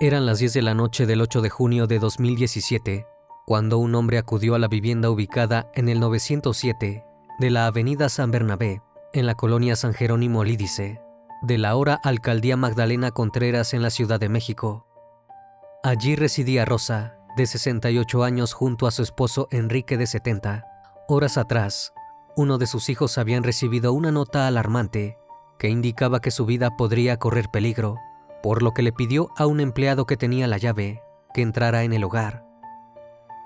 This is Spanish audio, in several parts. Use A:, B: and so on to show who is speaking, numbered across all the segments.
A: Eran las 10 de la noche del 8 de junio de 2017, cuando un hombre acudió a la vivienda ubicada en el 907 de la avenida San Bernabé, en la colonia San Jerónimo Lídice, de la ahora Alcaldía Magdalena Contreras en la Ciudad de México. Allí residía Rosa, de 68 años, junto a su esposo Enrique, de 70. Horas atrás, uno de sus hijos habían recibido una nota alarmante que indicaba que su vida podría correr peligro, por lo que le pidió a un empleado que tenía la llave que entrara en el hogar.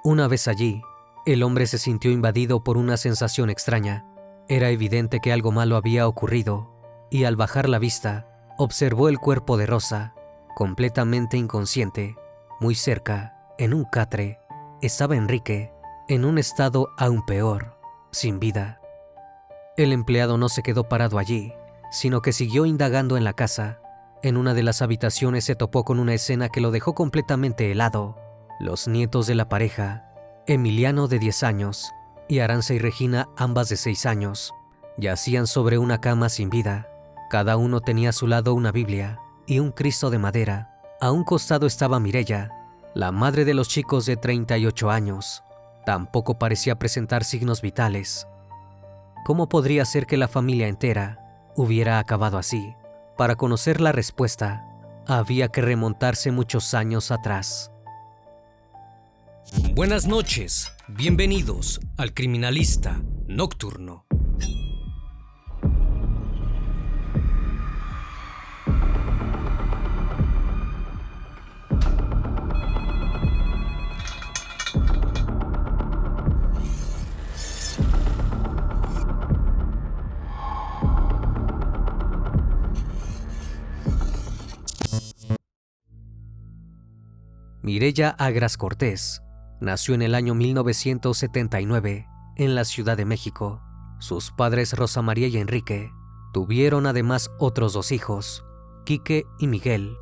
A: Una vez allí, el hombre se sintió invadido por una sensación extraña. Era evidente que algo malo había ocurrido, y al bajar la vista, observó el cuerpo de Rosa, completamente inconsciente. Muy cerca, en un catre, estaba Enrique, en un estado aún peor, sin vida. El empleado no se quedó parado allí, sino que siguió indagando en la casa. En una de las habitaciones se topó con una escena que lo dejó completamente helado. Los nietos de la pareja, Emiliano, de 10 años, y Aranza y Regina, ambas de 6 años, yacían sobre una cama sin vida. Cada uno tenía a su lado una Biblia y un Cristo de madera. A un costado estaba Mireya, la madre de los chicos, de 38 años. Tampoco parecía presentar signos vitales. ¿Cómo podría ser que la familia entera hubiera acabado así? Para conocer la respuesta, había que remontarse muchos años atrás.
B: Buenas noches, bienvenidos al Criminalista Nocturno.
A: Mireya Agras Cortés nació en el año 1979 en la Ciudad de México. Sus padres, Rosa María y Enrique, tuvieron además otros 2 hijos, Quique y Miguel.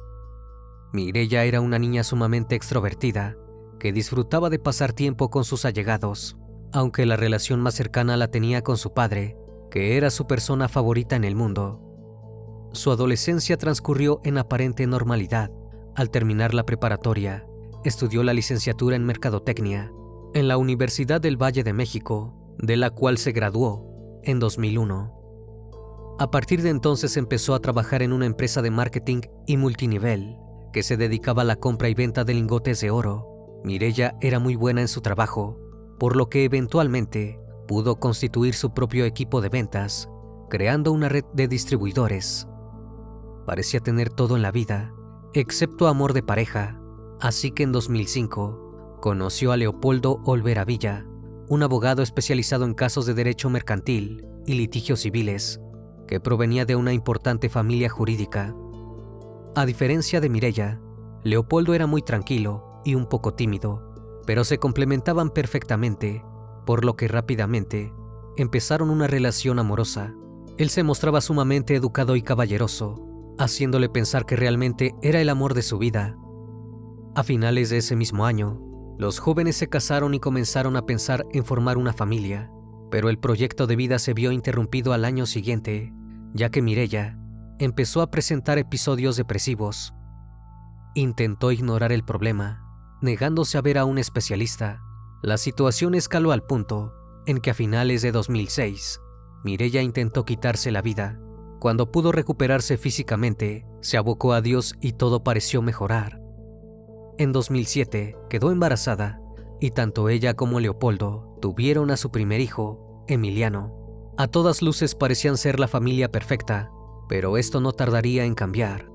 A: Mireya era una niña sumamente extrovertida que disfrutaba de pasar tiempo con sus allegados, aunque la relación más cercana la tenía con su padre, que era su persona favorita en el mundo. Su adolescencia transcurrió en aparente normalidad. Al terminar la preparatoria, estudió la licenciatura en Mercadotecnia en la Universidad del Valle de México, de la cual se graduó en 2001. A partir de entonces empezó a trabajar en una empresa de marketing y multinivel que se dedicaba a la compra y venta de lingotes de oro. Mireya era muy buena en su trabajo, por lo que eventualmente pudo constituir su propio equipo de ventas, creando una red de distribuidores. Parecía tener todo en la vida, excepto amor de pareja, así que en 2005 conoció a Leopoldo Olvera Villa, un abogado especializado en casos de derecho mercantil y litigios civiles, que provenía de una importante familia jurídica. A diferencia de Mireya, Leopoldo era muy tranquilo y un poco tímido, pero se complementaban perfectamente, por lo que rápidamente empezaron una relación amorosa. Él se mostraba sumamente educado y caballeroso, haciéndole pensar que realmente era el amor de su vida. A finales de ese mismo año, los jóvenes se casaron y comenzaron a pensar en formar una familia, pero el proyecto de vida se vio interrumpido al año siguiente, ya que Mireya empezó a presentar episodios depresivos. Intentó ignorar el problema, negándose a ver a un especialista. La situación escaló al punto en que a finales de 2006, Mireya intentó quitarse la vida. Cuando pudo recuperarse físicamente, se abocó a Dios y todo pareció mejorar. En 2007 quedó embarazada y tanto ella como Leopoldo tuvieron a su primer hijo, Emiliano. A todas luces parecían ser la familia perfecta, pero esto no tardaría en cambiar.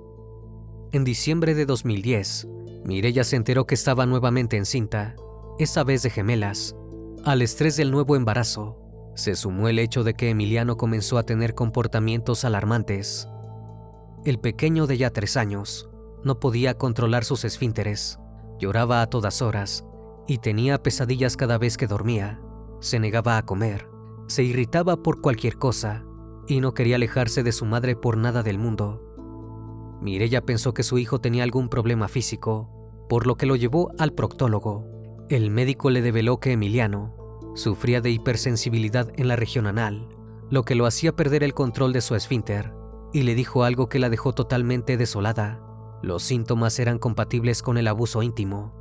A: En diciembre de 2010, Mireya se enteró que estaba nuevamente encinta, esta vez de gemelas. Al estrés del nuevo embarazo, se sumó el hecho de que Emiliano comenzó a tener comportamientos alarmantes. El pequeño, de ya 3 años, no podía controlar sus esfínteres, lloraba a todas horas y tenía pesadillas cada vez que dormía. Se negaba a comer, se irritaba por cualquier cosa y no quería alejarse de su madre por nada del mundo. Mireya pensó que su hijo tenía algún problema físico, por lo que lo llevó al proctólogo. El médico le develó que Emiliano sufría de hipersensibilidad en la región anal, lo que lo hacía perder el control de su esfínter, y le dijo algo que la dejó totalmente desolada. Los síntomas eran compatibles con el abuso íntimo.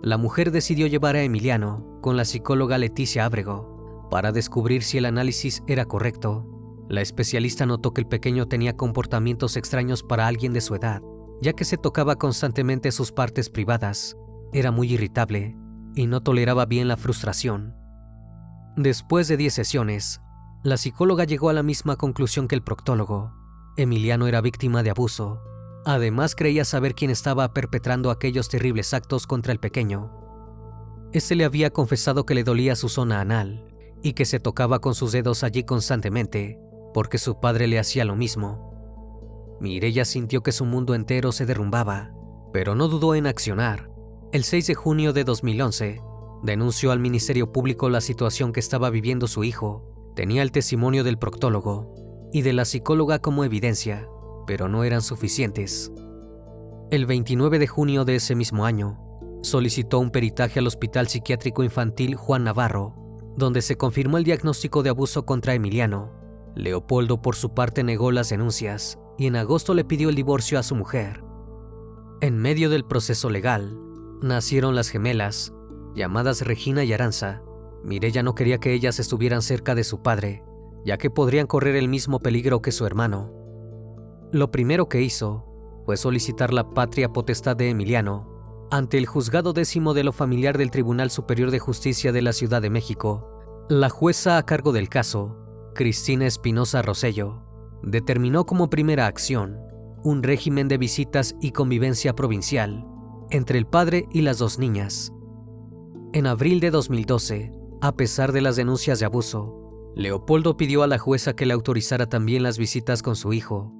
A: La mujer decidió llevar a Emiliano con la psicóloga Leticia Ábrego para descubrir si el análisis era correcto. La especialista notó que el pequeño tenía comportamientos extraños para alguien de su edad, ya que se tocaba constantemente sus partes privadas, era muy irritable y no toleraba bien la frustración. Después de 10 sesiones, la psicóloga llegó a la misma conclusión que el proctólogo. Emiliano era víctima de abuso. Además, creía saber quién estaba perpetrando aquellos terribles actos contra el pequeño. Este le había confesado que le dolía su zona anal y que se tocaba con sus dedos allí constantemente, porque su padre le hacía lo mismo. Mireya sintió que su mundo entero se derrumbaba, pero no dudó en accionar. El 6 de junio de 2011, denunció al Ministerio Público la situación que estaba viviendo su hijo. Tenía el testimonio del proctólogo y de la psicóloga como evidencia, pero no eran suficientes. El 29 de junio de ese mismo año, solicitó un peritaje al Hospital Psiquiátrico Infantil Juan Navarro, donde se confirmó el diagnóstico de abuso contra Emiliano. Leopoldo, por su parte, negó las denuncias y en agosto le pidió el divorcio a su mujer. En medio del proceso legal, nacieron las gemelas, llamadas Regina y Aranza. Mireya no quería que ellas estuvieran cerca de su padre, ya que podrían correr el mismo peligro que su hermano. Lo primero que hizo fue solicitar la patria potestad de Emiliano ante el Juzgado 10º de lo Familiar del Tribunal Superior de Justicia de la Ciudad de México. La jueza a cargo del caso, Cristina Espinosa Rosello, determinó como primera acción un régimen de visitas y convivencia provincial entre el padre y las dos niñas. En abril de 2012, a pesar de las denuncias de abuso, Leopoldo pidió a la jueza que le autorizara también las visitas con su hijo.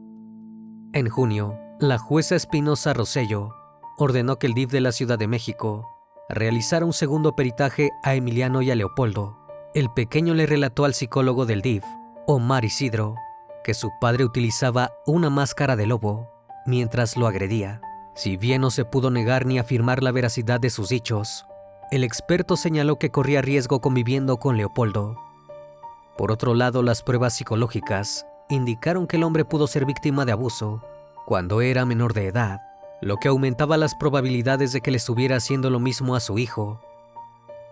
A: En junio, la jueza Espinosa Rosello ordenó que el DIF de la Ciudad de México realizara un segundo peritaje a Emiliano y a Leopoldo. El pequeño le relató al psicólogo del DIF, Omar Isidro, que su padre utilizaba una máscara de lobo mientras lo agredía. Si bien no se pudo negar ni afirmar la veracidad de sus dichos, el experto señaló que corría riesgo conviviendo con Leopoldo. Por otro lado, las pruebas psicológicas indicaron que el hombre pudo ser víctima de abuso cuando era menor de edad, lo que aumentaba las probabilidades de que le estuviera haciendo lo mismo a su hijo.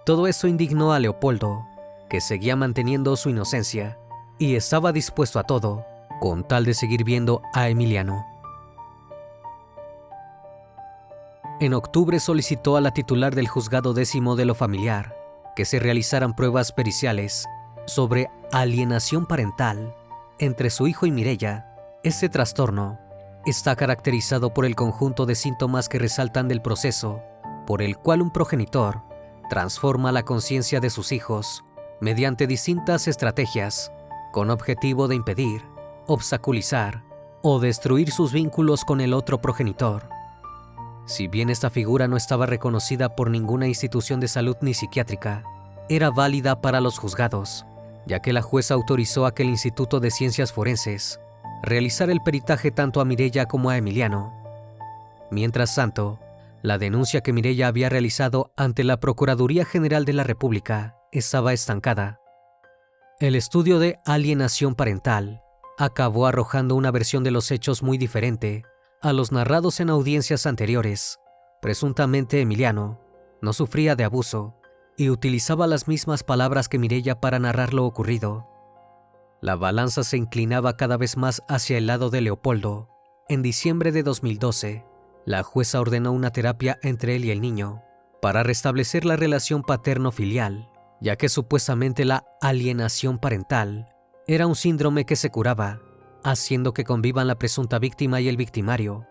A: Todo eso indignó a Leopoldo, que seguía manteniendo su inocencia y estaba dispuesto a todo con tal de seguir viendo a Emiliano. En octubre solicitó a la titular del Juzgado 10º de lo Familiar que se realizaran pruebas periciales sobre alienación parental entre su hijo y Mireya. Este trastorno está caracterizado por el conjunto de síntomas que resaltan del proceso por el cual un progenitor transforma la conciencia de sus hijos mediante distintas estrategias con objetivo de impedir, obstaculizar o destruir sus vínculos con el otro progenitor. Si bien esta figura no estaba reconocida por ninguna institución de salud ni psiquiátrica, era válida para los juzgados, ya que la jueza autorizó a que el Instituto de Ciencias Forenses realizara el peritaje tanto a Mireya como a Emiliano. Mientras tanto, la denuncia que Mireya había realizado ante la Procuraduría General de la República estaba estancada. El estudio de alienación parental acabó arrojando una versión de los hechos muy diferente a los narrados en audiencias anteriores. Presuntamente Emiliano no sufría de abuso y utilizaba las mismas palabras que Mireya para narrar lo ocurrido. La balanza se inclinaba cada vez más hacia el lado de Leopoldo. En diciembre de 2012, la jueza ordenó una terapia entre él y el niño para restablecer la relación paterno-filial, ya que supuestamente la alienación parental era un síndrome que se curaba, haciendo que convivan la presunta víctima y el victimario.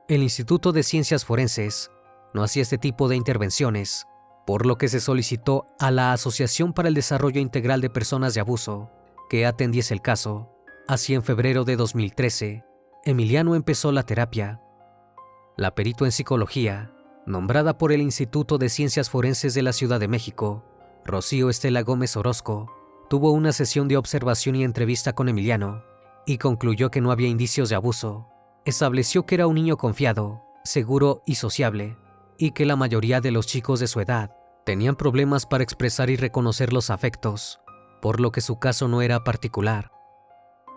A: El Instituto de Ciencias Forenses no hacía este tipo de intervenciones, por lo que se solicitó a la Asociación para el Desarrollo Integral de Personas de Abuso que atendiese el caso. Así, en febrero de 2013, Emiliano empezó la terapia. La perito en psicología, nombrada por el Instituto de Ciencias Forenses de la Ciudad de México, Rocío Estela Gómez Orozco, tuvo una sesión de observación y entrevista con Emiliano y concluyó que no había indicios de abuso. Estableció que era un niño confiado, seguro y sociable, y que la mayoría de los chicos de su edad tenían problemas para expresar y reconocer los afectos, por lo que su caso no era particular.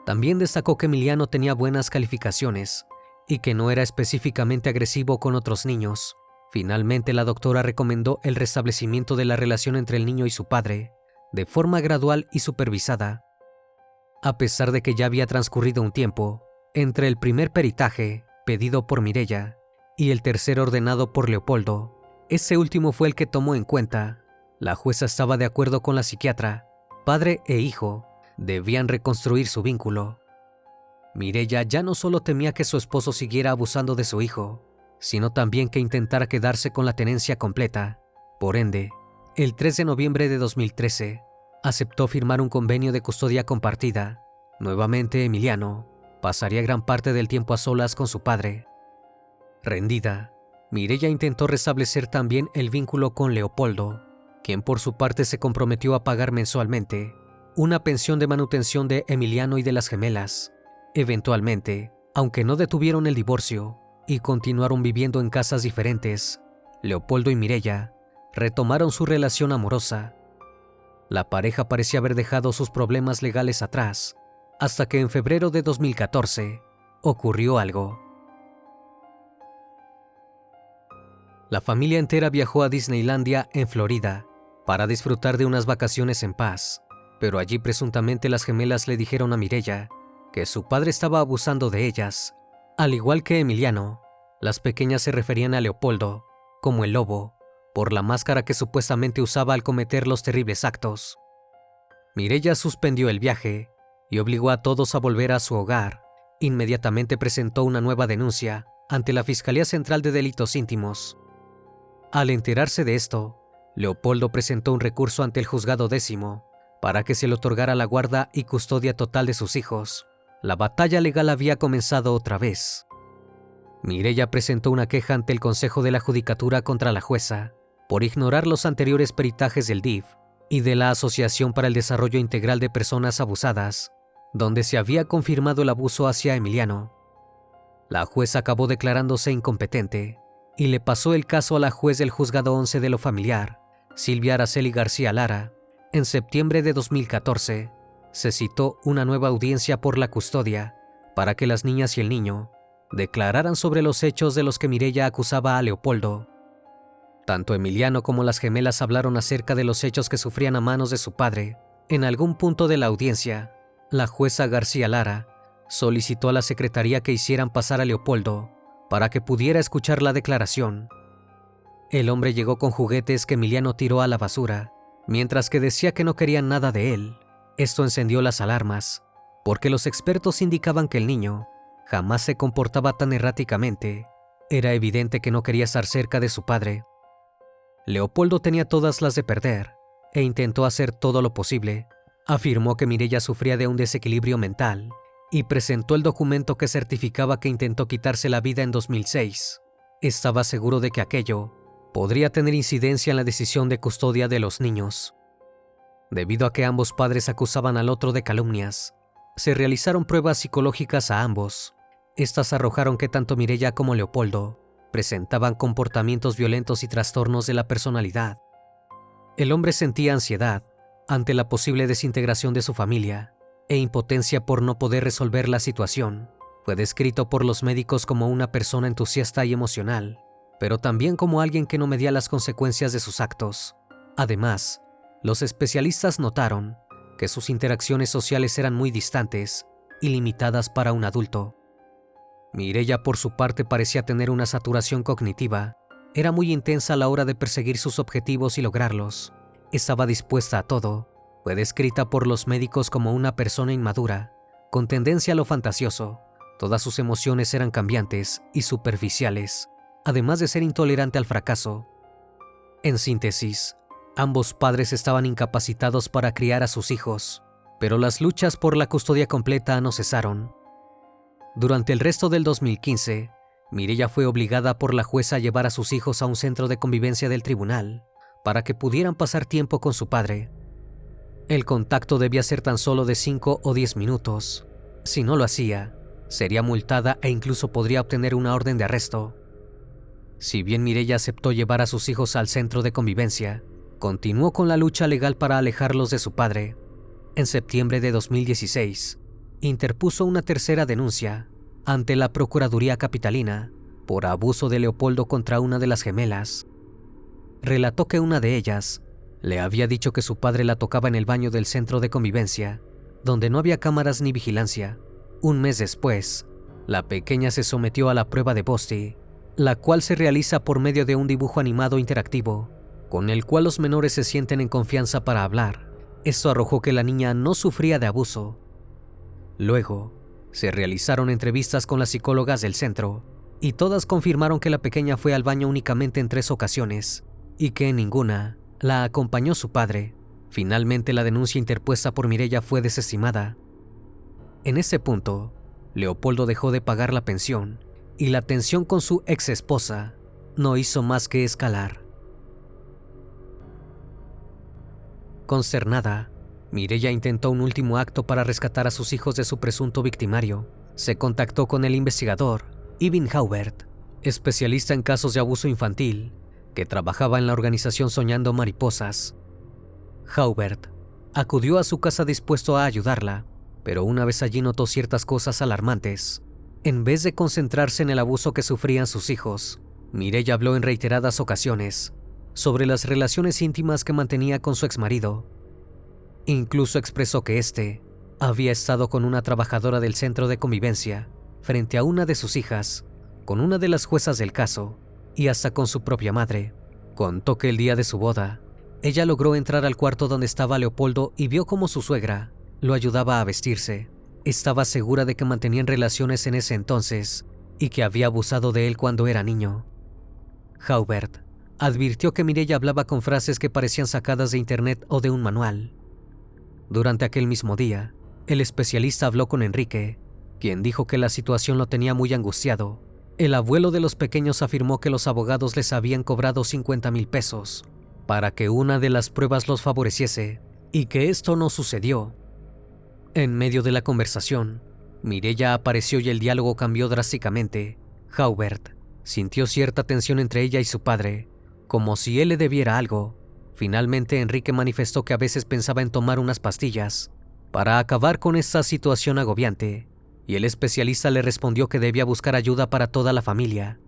A: También destacó que Emiliano tenía buenas calificaciones y que no era específicamente agresivo con otros niños. Finalmente, la doctora recomendó el restablecimiento de la relación entre el niño y su padre, de forma gradual y supervisada. A pesar de que ya había transcurrido un tiempo entre el primer peritaje pedido por Mireya y el tercero ordenado por Leopoldo, ese último fue el que tomó en cuenta. La jueza estaba de acuerdo con la psiquiatra. Padre e hijo debían reconstruir su vínculo. Mireya ya no solo temía que su esposo siguiera abusando de su hijo, sino también que intentara quedarse con la tenencia completa. Por ende, el 3 de noviembre de 2013, aceptó firmar un convenio de custodia compartida. Nuevamente, Emiliano pasaría gran parte del tiempo a solas con su padre. Rendida, Mireya intentó restablecer también el vínculo con Leopoldo, quien por su parte se comprometió a pagar mensualmente una pensión de manutención de Emiliano y de las gemelas. Eventualmente, aunque no detuvieron el divorcio y continuaron viviendo en casas diferentes, Leopoldo y Mireya retomaron su relación amorosa. La pareja parecía haber dejado sus problemas legales atrás, hasta que en febrero de 2014 ocurrió algo. La familia entera viajó a Disneylandia, en Florida, para disfrutar de unas vacaciones en paz, pero allí presuntamente las gemelas le dijeron a Mireya que su padre estaba abusando de ellas. Al igual que Emiliano, las pequeñas se referían a Leopoldo como el lobo, por la máscara que supuestamente usaba al cometer los terribles actos. Mireya suspendió el viaje y obligó a todos a volver a su hogar. Inmediatamente presentó una nueva denuncia ante la Fiscalía Central de Delitos Íntimos. Al enterarse de esto, Leopoldo presentó un recurso ante el Juzgado 10º para que se le otorgara la guarda y custodia total de sus hijos. La batalla legal había comenzado otra vez. Mireya presentó una queja ante el Consejo de la Judicatura contra la jueza por ignorar los anteriores peritajes del DIF y de la Asociación para el Desarrollo Integral de Personas Abusadas, donde se había confirmado el abuso hacia Emiliano. La jueza acabó declarándose incompetente y le pasó el caso a la juez del Juzgado 11 de lo Familiar, Silvia Araceli García Lara. En septiembre de 2014, se citó una nueva audiencia por la custodia para que las niñas y el niño declararan sobre los hechos de los que Mireya acusaba a Leopoldo. Tanto Emiliano como las gemelas hablaron acerca de los hechos que sufrían a manos de su padre. En algún punto de la audiencia, la jueza García Lara solicitó a la secretaría que hicieran pasar a Leopoldo para que pudiera escuchar la declaración. El hombre llegó con juguetes que Emiliano tiró a la basura, mientras que decía que no querían nada de él. Esto encendió las alarmas, porque los expertos indicaban que el niño jamás se comportaba tan erráticamente. Era evidente que no quería estar cerca de su padre. Leopoldo tenía todas las de perder, e intentó hacer todo lo posible. Afirmó que Mireya sufría de un desequilibrio mental, y presentó el documento que certificaba que intentó quitarse la vida en 2006. Estaba seguro de que aquello podría tener incidencia en la decisión de custodia de los niños. Debido a que ambos padres acusaban al otro de calumnias, se realizaron pruebas psicológicas a ambos. Estas arrojaron que tanto Mireya como Leopoldo presentaban comportamientos violentos y trastornos de la personalidad. El hombre sentía ansiedad ante la posible desintegración de su familia e impotencia por no poder resolver la situación. Fue descrito por los médicos como una persona entusiasta y emocional, pero también como alguien que no medía las consecuencias de sus actos. Además, los especialistas notaron que sus interacciones sociales eran muy distantes y limitadas para un adulto. Mireya, por su parte, parecía tener una saturación cognitiva. Era muy intensa a la hora de perseguir sus objetivos y lograrlos. Estaba dispuesta a todo. Fue descrita por los médicos como una persona inmadura, con tendencia a lo fantasioso. Todas sus emociones eran cambiantes y superficiales, además de ser intolerante al fracaso. En síntesis, ambos padres estaban incapacitados para criar a sus hijos, pero las luchas por la custodia completa no cesaron. Durante el resto del 2015, Mireya fue obligada por la jueza a llevar a sus hijos a un centro de convivencia del tribunal para que pudieran pasar tiempo con su padre. El contacto debía ser tan solo de 5 o 10 minutos. Si no lo hacía, sería multada e incluso podría obtener una orden de arresto. Si bien Mireya aceptó llevar a sus hijos al centro de convivencia, continuó con la lucha legal para alejarlos de su padre. En septiembre de 2016, interpuso una tercera denuncia ante la Procuraduría Capitalina por abuso de Leopoldo contra una de las gemelas. Relató que una de ellas le había dicho que su padre la tocaba en el baño del centro de convivencia, donde no había cámaras ni vigilancia. Un mes después, la pequeña se sometió a la prueba de Bosty, la cual se realiza por medio de un dibujo animado interactivo, con el cual los menores se sienten en confianza para hablar. Esto arrojó que la niña no sufría de abuso. Luego, se realizaron entrevistas con las psicólogas del centro, y todas confirmaron que la pequeña fue al baño únicamente en 3 ocasiones, y que en ninguna la acompañó su padre. Finalmente, la denuncia interpuesta por Mireya fue desestimada. En ese punto, Leopoldo dejó de pagar la pensión, y la tensión con su ex esposa no hizo más que escalar. Consternada, Mireya intentó un último acto para rescatar a sus hijos de su presunto victimario. Se contactó con el investigador Ivan Haubert, especialista en casos de abuso infantil, que trabajaba en la organización Soñando Mariposas. Haubert acudió a su casa dispuesto a ayudarla, pero una vez allí notó ciertas cosas alarmantes. En vez de concentrarse en el abuso que sufrían sus hijos, Mireya habló en reiteradas ocasiones sobre las relaciones íntimas que mantenía con su exmarido. Incluso expresó que éste había estado con una trabajadora del centro de convivencia, frente a una de sus hijas, con una de las juezas del caso, y hasta con su propia madre. Contó que el día de su boda, ella logró entrar al cuarto donde estaba Leopoldo y vio cómo su suegra lo ayudaba a vestirse. Estaba segura de que mantenían relaciones en ese entonces y que había abusado de él cuando era niño. Haubert advirtió que Mireya hablaba con frases que parecían sacadas de internet o de un manual. Durante aquel mismo día, el especialista habló con Enrique, quien dijo que la situación lo tenía muy angustiado. El abuelo de los pequeños afirmó que los abogados les habían cobrado 50,000 pesos para que una de las pruebas los favoreciese y que esto no sucedió. En medio de la conversación, Mireya apareció y el diálogo cambió drásticamente. Haubert sintió cierta tensión entre ella y su padre, como si él le debiera algo. Finalmente, Enrique manifestó que a veces pensaba en tomar unas pastillas para acabar con esta situación agobiante, y el especialista le respondió que debía buscar ayuda para toda la familia.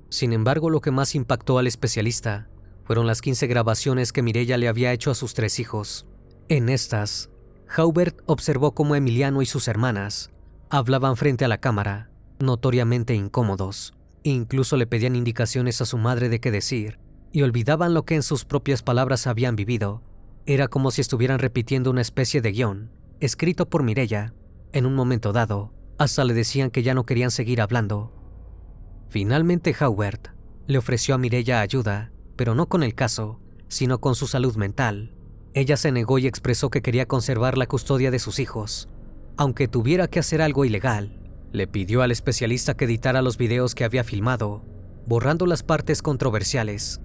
A: Sin embargo, lo que más impactó al especialista fueron las 15 grabaciones que Mireya le había hecho a sus 3 hijos. En estas, Haubert observó cómo Emiliano y sus hermanas hablaban frente a la cámara, notoriamente incómodos. Incluso le pedían indicaciones a su madre de qué decir, y olvidaban lo que en sus propias palabras habían vivido. Era como si estuvieran repitiendo una especie de guión, escrito por Mireya. En un momento dado, hasta le decían que ya no querían seguir hablando. Finalmente, Haubert le ofreció a Mireya ayuda, pero no con el caso, sino con su salud mental. Ella se negó y expresó que quería conservar la custodia de sus hijos. Aunque tuviera que hacer algo ilegal, le pidió al especialista que editara los videos que había filmado, borrando las partes controversiales.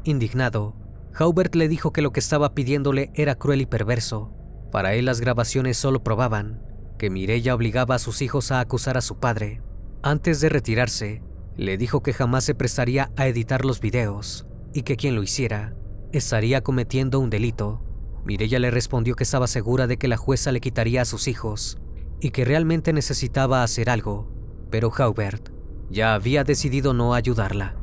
A: Indignado, Haubert le dijo que lo que estaba pidiéndole era cruel y perverso. Para él, las grabaciones solo probaban que Mireya obligaba a sus hijos a acusar a su padre. Antes de retirarse, le dijo que jamás se prestaría a editar los videos y que quien lo hiciera estaría cometiendo un delito. Mireya le respondió que estaba segura de que la jueza le quitaría a sus hijos y que realmente necesitaba hacer algo, pero Haubert ya había decidido no ayudarla.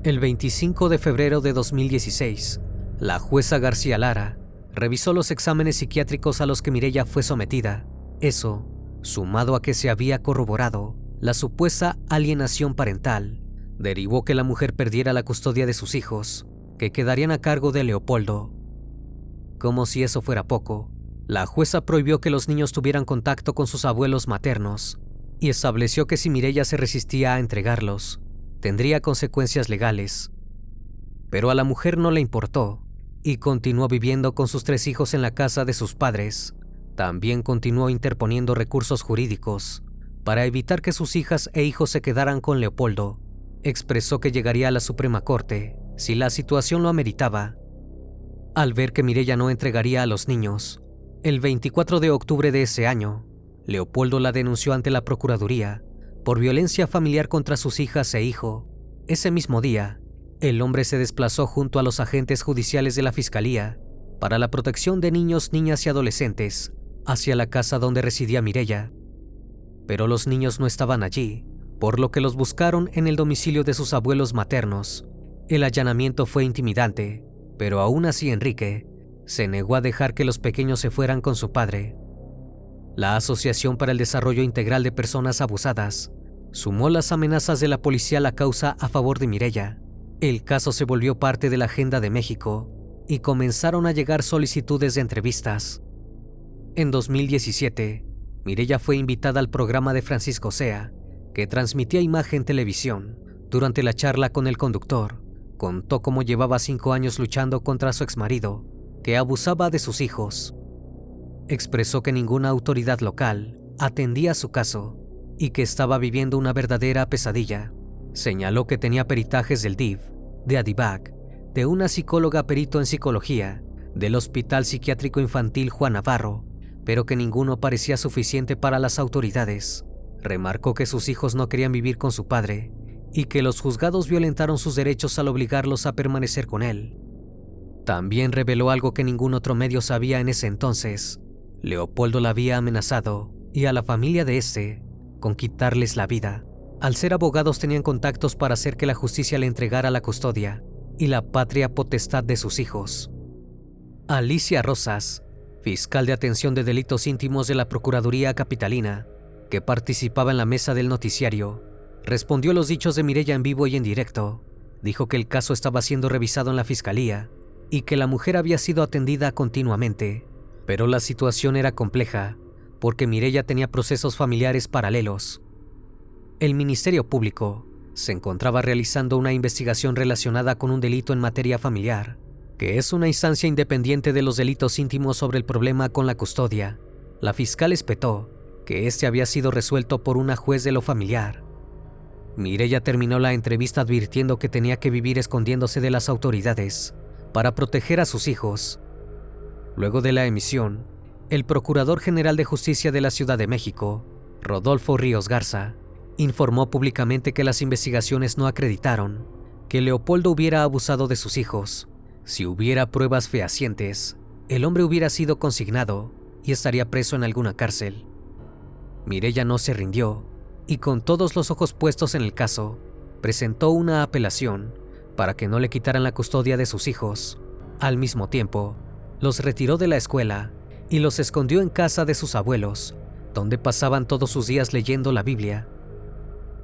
A: El 25 de febrero de 2016, la jueza García Lara revisó los exámenes psiquiátricos a los que Mireya fue sometida. Eso, sumado a que se había corroborado la supuesta alienación parental, derivó que la mujer perdiera la custodia de sus hijos, que quedarían a cargo de Leopoldo. Como si eso fuera poco, la jueza prohibió que los niños tuvieran contacto con sus abuelos maternos y estableció que si Mireya se resistía a entregarlos, tendría consecuencias legales. Pero a la mujer no le importó y continuó viviendo con sus 3 hijos en la casa de sus padres. También continuó interponiendo recursos jurídicos para evitar que sus hijas e hijos se quedaran con Leopoldo. Expresó que llegaría a la Suprema Corte si la situación lo ameritaba. Al ver que Mireya no entregaría a los niños, el 24 de octubre de ese año, Leopoldo la denunció ante la Procuraduría por violencia familiar contra sus hijas e hijo. Ese mismo día, el hombre se desplazó junto a los agentes judiciales de la Fiscalía para la Protección de Niños, Niñas y Adolescentes hacia la casa donde residía Mireya. Pero los niños no estaban allí, por lo que los buscaron en el domicilio de sus abuelos maternos. El allanamiento fue intimidante, pero aún así Enrique se negó a dejar que los pequeños se fueran con su padre. La Asociación para el Desarrollo Integral de Personas Abusadas sumó las amenazas de la policía a la causa a favor de Mireya. El caso se volvió parte de la agenda de México y comenzaron a llegar solicitudes de entrevistas. En 2017, Mireya fue invitada al programa de Francisco Sea, que transmitía Imagen Televisión. Durante la charla con el conductor, contó cómo llevaba 5 años luchando contra su exmarido, que abusaba de sus hijos. Expresó que ninguna autoridad local atendía su caso y que estaba viviendo una verdadera pesadilla. Señaló que tenía peritajes del DIF, de ADIVAC, de una psicóloga perito en psicología, del Hospital Psiquiátrico Infantil Juan Navarro, pero que ninguno parecía suficiente para las autoridades. Remarcó que sus hijos no querían vivir con su padre y que los juzgados violentaron sus derechos al obligarlos a permanecer con él. También reveló algo que ningún otro medio sabía en ese entonces. Leopoldo la había amenazado, y a la familia de este, con quitarles la vida. Al ser abogados tenían contactos para hacer que la justicia le entregara la custodia y la patria potestad de sus hijos. Alicia Rosas, fiscal de atención de delitos íntimos de la Procuraduría Capitalina, que participaba en la mesa del noticiario, respondió a los dichos de Mireya en vivo y en directo. Dijo que el caso estaba siendo revisado en la fiscalía y que la mujer había sido atendida continuamente, pero la situación era compleja porque Mireya tenía procesos familiares paralelos. El Ministerio Público se encontraba realizando una investigación relacionada con un delito en materia familiar, que es una instancia independiente de los delitos íntimos sobre el problema con la custodia. La fiscal espetó que este había sido resuelto por una juez de lo familiar. Mireya terminó la entrevista advirtiendo que tenía que vivir escondiéndose de las autoridades para proteger a sus hijos. Luego de la emisión, el Procurador General de Justicia de la Ciudad de México, Rodolfo Ríos Garza, informó públicamente que las investigaciones no acreditaron que Leopoldo hubiera abusado de sus hijos. Si hubiera pruebas fehacientes, el hombre hubiera sido consignado y estaría preso en alguna cárcel. Mireya no se rindió y, con todos los ojos puestos en el caso, presentó una apelación para que no le quitaran la custodia de sus hijos. Al mismo tiempo, los retiró de la escuela y los escondió en casa de sus abuelos, donde pasaban todos sus días leyendo la Biblia.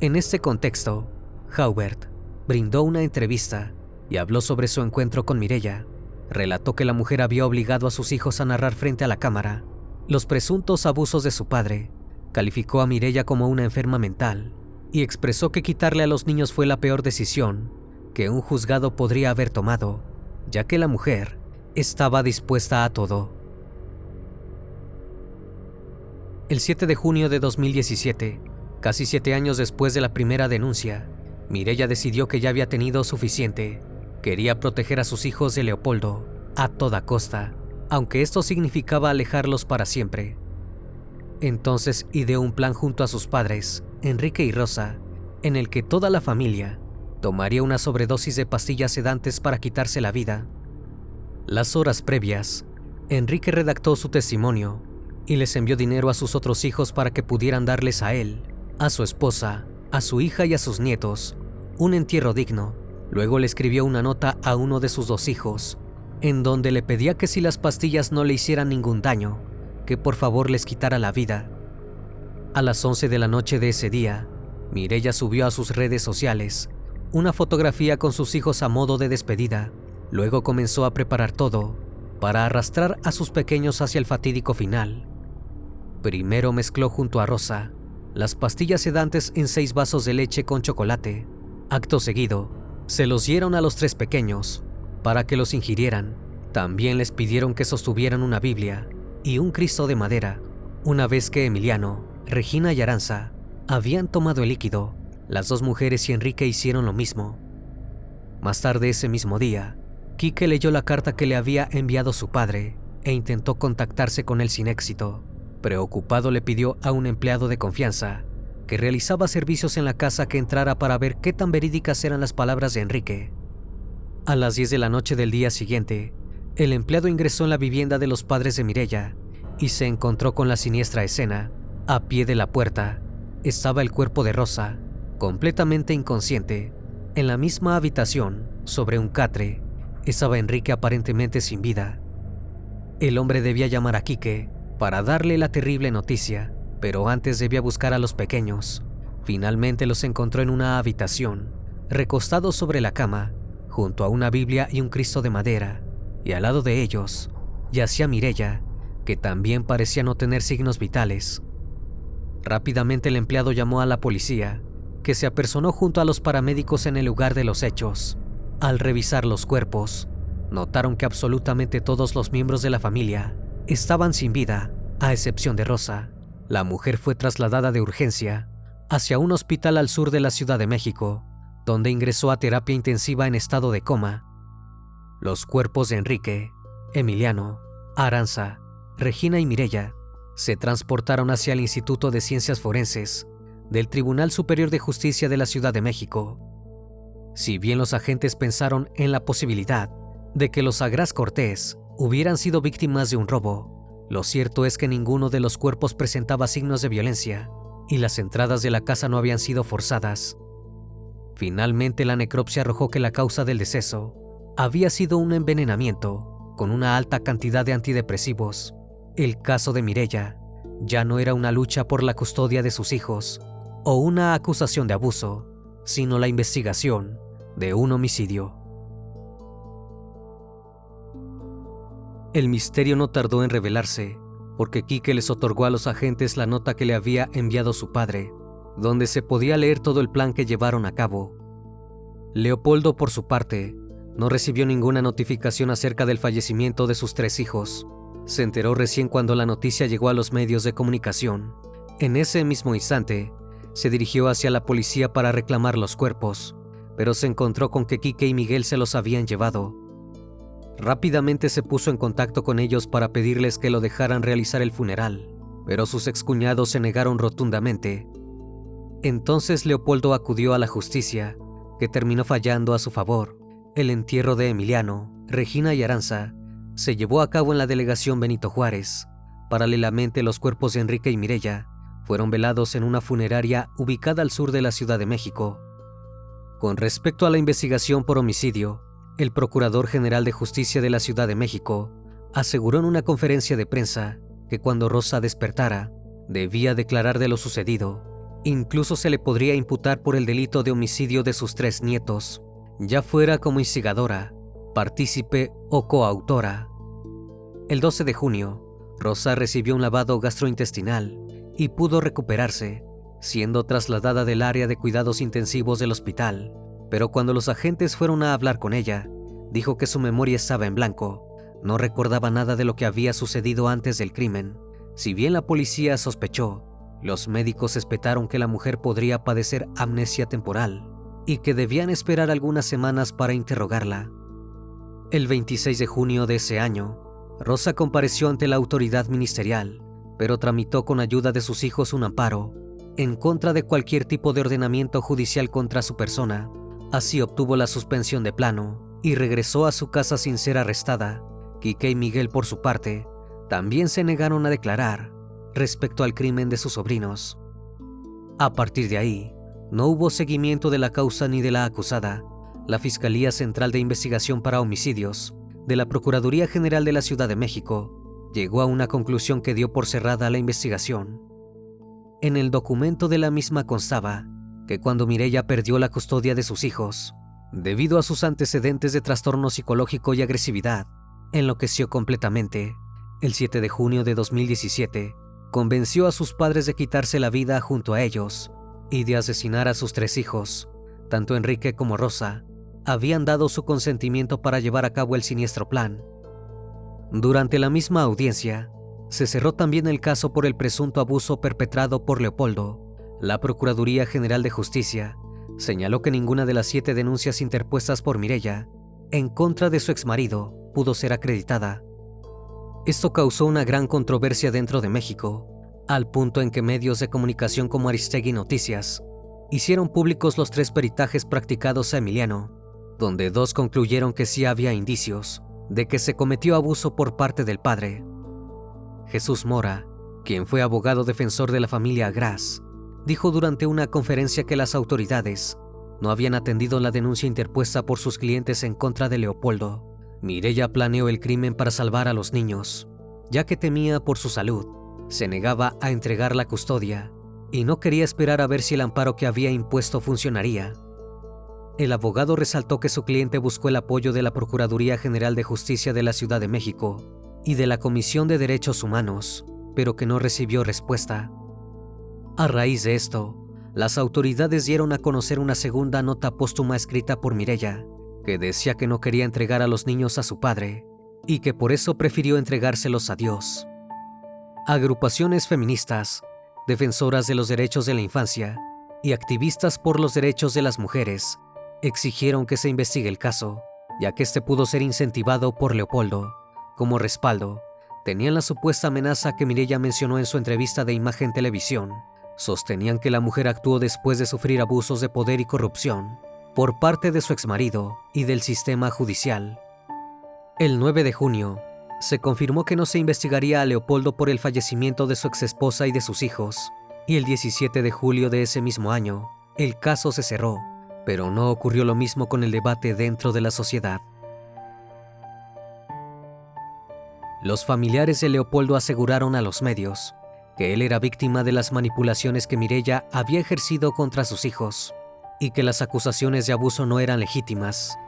A: En este contexto, Haubert brindó una entrevista y habló sobre su encuentro con Mireya. Relató que la mujer había obligado a sus hijos a narrar frente a la cámara los presuntos abusos de su padre. Calificó a Mireya como una enferma mental y expresó que quitarle a los niños fue la peor decisión que un juzgado podría haber tomado, ya que la mujer estaba dispuesta a todo. El 7 de junio de 2017, casi 7 años después de la primera denuncia, Mireya decidió que ya había tenido suficiente. Quería proteger a sus hijos de Leopoldo a toda costa, aunque esto significaba alejarlos para siempre. Entonces ideó un plan junto a sus padres, Enrique y Rosa, en el que toda la familia tomaría una sobredosis de pastillas sedantes para quitarse la vida. Las horas previas, Enrique redactó su testimonio y les envió dinero a sus otros hijos para que pudieran darles a él, a su esposa, a su hija y a sus nietos un entierro digno. Luego le escribió una nota a uno de sus 2 hijos, en donde le pedía que si las pastillas no le hicieran ningún daño, que por favor les quitara la vida. A las 11 de la noche de ese día, Mireya subió a sus redes sociales una fotografía con sus hijos a modo de despedida. Luego comenzó a preparar todo para arrastrar a sus pequeños hacia el fatídico final. Primero mezcló junto a Rosa las pastillas sedantes en 6 vasos de leche con chocolate. Acto seguido, se los dieron a los 3 pequeños para que los ingirieran. También les pidieron que sostuvieran una Biblia y un Cristo de madera. Una vez que Emiliano, Regina y Aranza habían tomado el líquido, las 2 mujeres y Enrique hicieron lo mismo. Más tarde ese mismo día, Quique leyó la carta que le había enviado su padre e intentó contactarse con él sin éxito. Preocupado, le pidió a un empleado de confianza que realizaba servicios en la casa que entrara para ver qué tan verídicas eran las palabras de Enrique. A las 10 de la noche del día siguiente, el empleado ingresó en la vivienda de los padres de Mireya y se encontró con la siniestra escena. A pie de la puerta estaba el cuerpo de Rosa, completamente inconsciente. En la misma habitación, sobre un catre, estaba Enrique aparentemente sin vida. El hombre debía llamar a Quique para darle la terrible noticia, pero antes debía buscar a los pequeños. Finalmente los encontró en una habitación, recostados sobre la cama, junto a una Biblia y un Cristo de madera, y al lado de ellos yacía Mireya, que también parecía no tener signos vitales. Rápidamente el empleado llamó a la policía, que se apersonó junto a los paramédicos en el lugar de los hechos. Al revisar los cuerpos, notaron que absolutamente todos los miembros de la familia estaban sin vida, a excepción de Rosa. La mujer fue trasladada de urgencia hacia un hospital al sur de la Ciudad de México, donde ingresó a terapia intensiva en estado de coma. Los cuerpos de Enrique, Emiliano, Aranza, Regina y Mireya se transportaron hacia el Instituto de Ciencias Forenses del Tribunal Superior de Justicia de la Ciudad de México. Si bien los agentes pensaron en la posibilidad de que los Agras Cortés hubieran sido víctimas de un robo, lo cierto es que ninguno de los cuerpos presentaba signos de violencia y las entradas de la casa no habían sido forzadas. Finalmente, la necropsia arrojó que la causa del deceso había sido un envenenamiento con una alta cantidad de antidepresivos. El caso de Mireya ya no era una lucha por la custodia de sus hijos o una acusación de abuso, sino la investigación de un homicidio. El misterio no tardó en revelarse, porque Quique les otorgó a los agentes la nota que le había enviado su padre, donde se podía leer todo el plan que llevaron a cabo. Leopoldo, por su parte, no recibió ninguna notificación acerca del fallecimiento de sus 3 hijos. Se enteró recién cuando la noticia llegó a los medios de comunicación. En ese mismo instante, se dirigió hacia la policía para reclamar los cuerpos, pero se encontró con que Quique y Miguel se los habían llevado. Rápidamente se puso en contacto con ellos para pedirles que lo dejaran realizar el funeral, pero sus excuñados se negaron rotundamente. Entonces Leopoldo acudió a la justicia, que terminó fallando a su favor. El entierro de Emiliano, Regina y Aranza se llevó a cabo en la delegación Benito Juárez. Paralelamente, los cuerpos de Enrique y Mireya fueron velados en una funeraria ubicada al sur de la Ciudad de México. Con respecto a la investigación por homicidio, el Procurador General de Justicia de la Ciudad de México aseguró en una conferencia de prensa que cuando Rosa despertara, debía declarar de lo sucedido. Incluso se le podría imputar por el delito de homicidio de sus 3 nietos, ya fuera como instigadora, partícipe o coautora. El 12 de junio, Rosa recibió un lavado gastrointestinal y pudo recuperarse, siendo trasladada del área de cuidados intensivos del hospital. Pero cuando los agentes fueron a hablar con ella, dijo que su memoria estaba en blanco. No recordaba nada de lo que había sucedido antes del crimen. Si bien la policía sospechó, los médicos esperaron que la mujer podría padecer amnesia temporal y que debían esperar algunas semanas para interrogarla. El 26 de junio de ese año, Rosa compareció ante la autoridad ministerial, pero tramitó con ayuda de sus hijos un amparo en contra de cualquier tipo de ordenamiento judicial contra su persona. Así obtuvo la suspensión de plano y regresó a su casa sin ser arrestada. Quique y Miguel, por su parte, también se negaron a declarar respecto al crimen de sus sobrinos. A partir de ahí, no hubo seguimiento de la causa ni de la acusada. La Fiscalía Central de Investigación para Homicidios de la Procuraduría General de la Ciudad de México llegó a una conclusión que dio por cerrada la investigación. En el documento de la misma constaba que cuando Mireya perdió la custodia de sus hijos, debido a sus antecedentes de trastorno psicológico y agresividad, enloqueció completamente. El 7 de junio de 2017, convenció a sus padres de quitarse la vida junto a ellos y de asesinar a sus 3 hijos. Tanto Enrique como Rosa habían dado su consentimiento para llevar a cabo el siniestro plan. Durante la misma audiencia, se cerró también el caso por el presunto abuso perpetrado por Leopoldo. La Procuraduría General de Justicia señaló que ninguna de las 7 denuncias interpuestas por Mireya en contra de su exmarido pudo ser acreditada. Esto causó una gran controversia dentro de México, al punto en que medios de comunicación como Aristegui Noticias hicieron públicos los 3 peritajes practicados a Emiliano, donde 2 concluyeron que sí había indicios de que se cometió abuso por parte del padre. Jesús Mora, quien fue abogado defensor de la familia Agraz, dijo durante una conferencia que las autoridades no habían atendido la denuncia interpuesta por sus clientes en contra de Leopoldo. Mireya planeó el crimen para salvar a los niños, ya que temía por su salud. Se negaba a entregar la custodia y no quería esperar a ver si el amparo que había impuesto funcionaría. El abogado resaltó que su cliente buscó el apoyo de la Procuraduría General de Justicia de la Ciudad de México y de la Comisión de Derechos Humanos, pero que no recibió respuesta. A raíz de esto, las autoridades dieron a conocer una segunda nota póstuma escrita por Mireya, que decía que no quería entregar a los niños a su padre y que por eso prefirió entregárselos a Dios. Agrupaciones feministas, defensoras de los derechos de la infancia y activistas por los derechos de las mujeres exigieron que se investigue el caso, ya que este pudo ser incentivado por Leopoldo. Como respaldo, tenían la supuesta amenaza que Mireya mencionó en su entrevista de Imagen Televisión. Sostenían que la mujer actuó después de sufrir abusos de poder y corrupción por parte de su exmarido y del sistema judicial. El 9 de junio, se confirmó que no se investigaría a Leopoldo por el fallecimiento de su exesposa y de sus hijos, y el 17 de julio de ese mismo año, el caso se cerró, pero no ocurrió lo mismo con el debate dentro de la sociedad. Los familiares de Leopoldo aseguraron a los medios que él era víctima de las manipulaciones que Mireya había ejercido contra sus hijos y que las acusaciones de abuso no eran legítimas.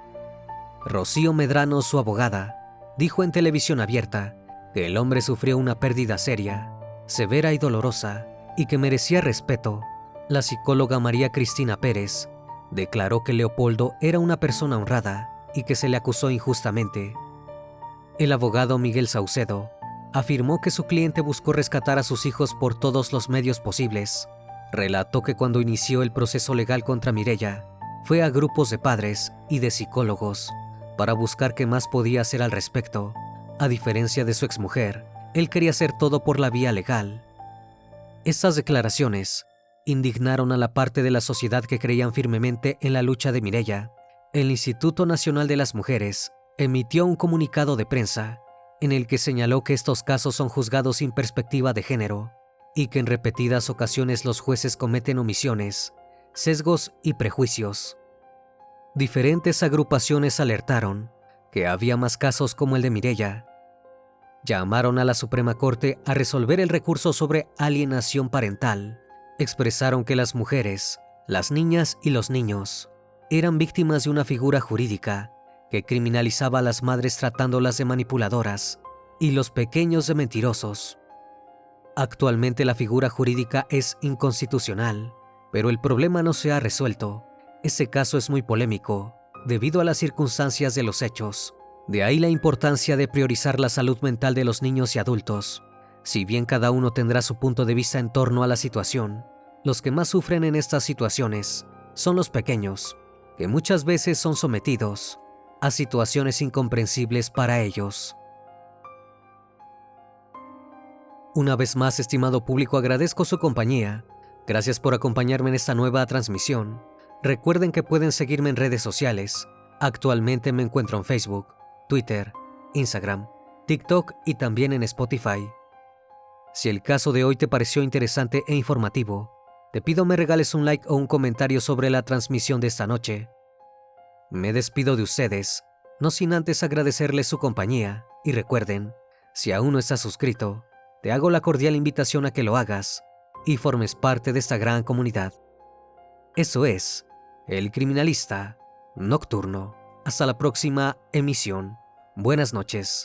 A: Rocío Medrano, su abogada, dijo en televisión abierta que el hombre sufrió una pérdida seria, severa y dolorosa y que merecía respeto. La psicóloga María Cristina Pérez declaró que Leopoldo era una persona honrada y que se le acusó injustamente. El abogado Miguel Saucedo afirmó que su cliente buscó rescatar a sus hijos por todos los medios posibles. Relató que cuando inició el proceso legal contra Mireya, fue a grupos de padres y de psicólogos para buscar qué más podía hacer al respecto. A diferencia de su exmujer, él quería hacer todo por la vía legal. Estas declaraciones indignaron a la parte de la sociedad que creían firmemente en la lucha de Mireya. El Instituto Nacional de las Mujeres emitió un comunicado de prensa en el que señaló que estos casos son juzgados sin perspectiva de género y que en repetidas ocasiones los jueces cometen omisiones, sesgos y prejuicios. Diferentes agrupaciones alertaron que había más casos como el de Mireya. Llamaron a la Suprema Corte a resolver el recurso sobre alienación parental. Expresaron que las mujeres, las niñas y los niños eran víctimas de una figura jurídica que criminalizaba a las madres tratándolas de manipuladoras y los pequeños de mentirosos. Actualmente la figura jurídica es inconstitucional, pero el problema no se ha resuelto. Ese caso es muy polémico, debido a las circunstancias de los hechos. De ahí la importancia de priorizar la salud mental de los niños y adultos. Si bien cada uno tendrá su punto de vista en torno a la situación, los que más sufren en estas situaciones son los pequeños, que muchas veces son sometidos a situaciones incomprensibles para ellos. Una vez más, estimado público, agradezco su compañía. Gracias por acompañarme en esta nueva transmisión. Recuerden que pueden seguirme en redes sociales. Actualmente me encuentro en Facebook, Twitter, Instagram, TikTok y también en Spotify. Si el caso de hoy te pareció interesante e informativo, te pido me regales un like o un comentario sobre la transmisión de esta noche. Me despido de ustedes, no sin antes agradecerles su compañía, y recuerden, si aún no estás suscrito, te hago la cordial invitación a que lo hagas y formes parte de esta gran comunidad. Eso es, El Criminalista Nocturno. Hasta la próxima emisión. Buenas noches.